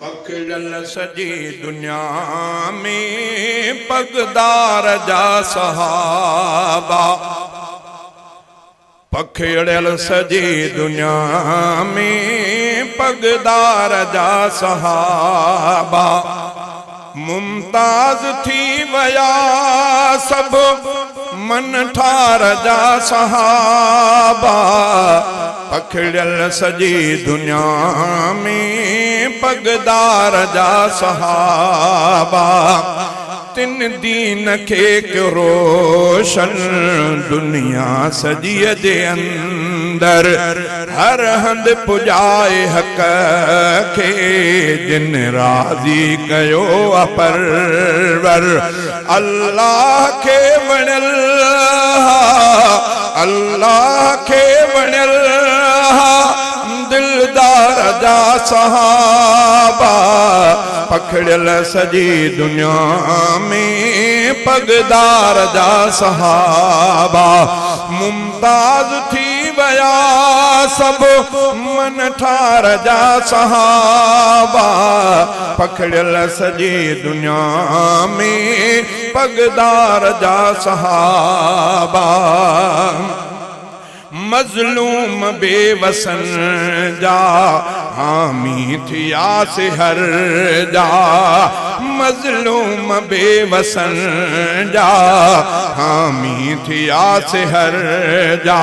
पखड़ल सजी दुनिया में पगदार जा सहाबा। पखड़ल सजी दुनिया में पगदार जा सहाबा। मुमताज थी वया सब मन ठार जा सहाबा। पखड़ल सजी दुनिया में पगदार जा सहाबा। तिन दीन के रोशन दुनिया सजी जे अंदर हर हंद पुजाए हक के जिन राजी कयो अपरवर। अल्लाह के वणल अल्लाह के वणल दिलदार जा सहाबा। पखड़ल सजी दुनिया में पगदार जा सहाबा। मुमताज थी वया सब मन ठार जा सहाबा। पखड़ल सजी दुनिया में पगदार जा सहाबा। मजलूम बेवसन जा हामी थिया से हर जा। मजलूम बेवसन जा हामी थिया से हर जा।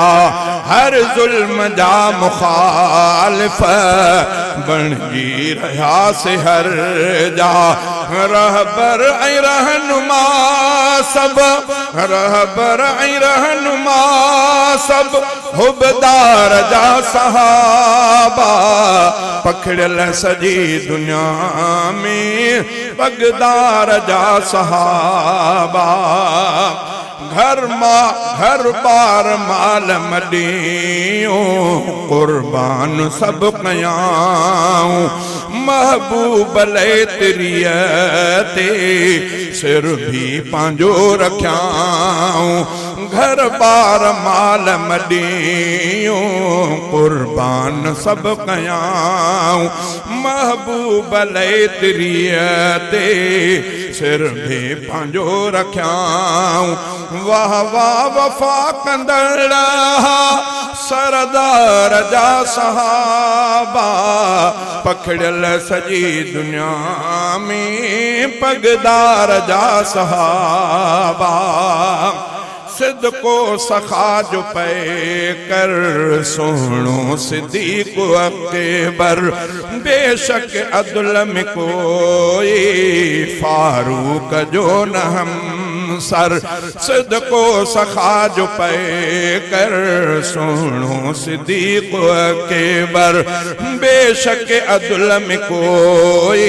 हर जुल्म जा मुखालिफ बन जी रहा से हर जा। रहबर ऐ रहनुमा सब रहबर ऐ रहनुमा सब हुबदार जा सहाबा। पखड़ल सजी दुनिया में पगदार जा सहाबा। घर बार माल मडियों कुर्बान सब कयाऊं। महबूब ले तिरियते सिर भी पांजो रख्याऊं। घर बार माल मडियों कुर्बान सब कयाऊं। महबूब ले तिरियते सिर भी पांजो रख्याऊं। वाह वाह वफा कंदड़ सरदार जा सहाबा। पखड़ल सजी दुनिया में पगदार जा सहाबा। सिद्को सखा जो पे कर सोनो सिद्दीक अकबर। बेशक अदल में कोई फारूक जो न हम सर। सिद्को सखा जो पे कर सोनो सिद्दीक अकबर। बेशक अदल में कोई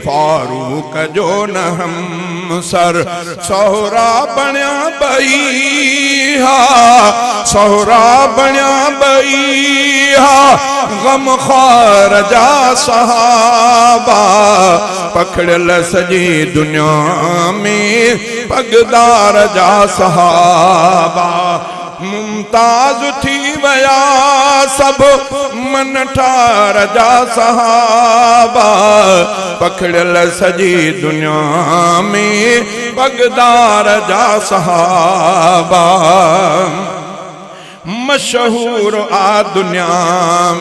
फारूक जो न हम सर। सोहरा बण्या बईहा सोहरा बण्या बईहा गम ख्वार जा सहाबा। पखड़ल सजी दुनिया में पगदार जा सहाबा। मुमताज थी वया सब मन ठार जा सहाबा। पखड़ल सजी दुनिया में पगदार जा सहाबा। मशहूर आ दुनिया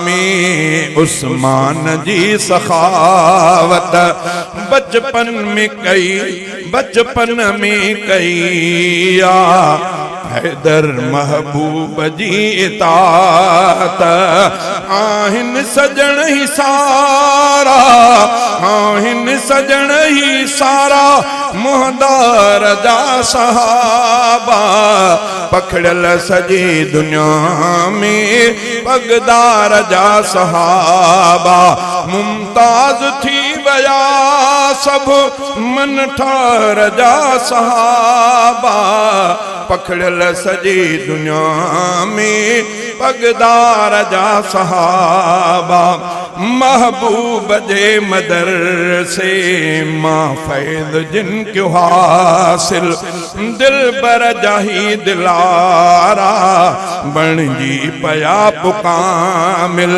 में उस्मान जी सखावत। बचपन में कैया हैदर महबूब जी इतात। आहिन सजन ही सारा आहिन सजन ही सारा मुहदार जा सहाबा। पखड़ल सजी दुनिया में पगदार जा सहाबा। मुमताज थी वया सब मन ठार जा सहाबा। पखड़ल सजी दुनिया में पगदार जा सहाबा। महबूब जे मदरसे मां फैज़ जिन क्यों हासिल दिल बर जाही दिलारा बणजी पया पुकामिल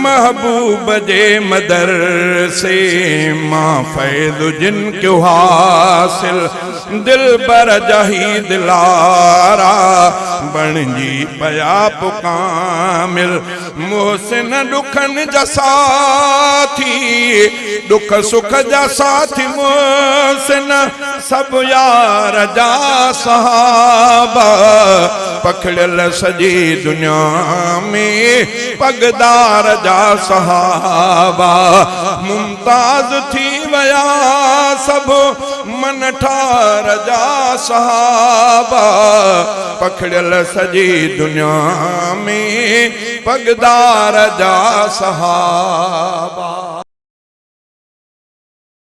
महबूब जे मदरसे मां फैज़ जिन क्यों हासिल दिल बर जाही दिलारा बणजी पया पुकामिल मोहसिन दुखन जा साथी दुख सुख जा साथी मोहसिन सब यार जा सहाबा पखड़ियल सजी दुनिया में पगदार जा सहाबा मुमताज थी वया सब मन ठार जा सहाबा पखड़ियल सजी दुनिया में पगदार जा सहाबा।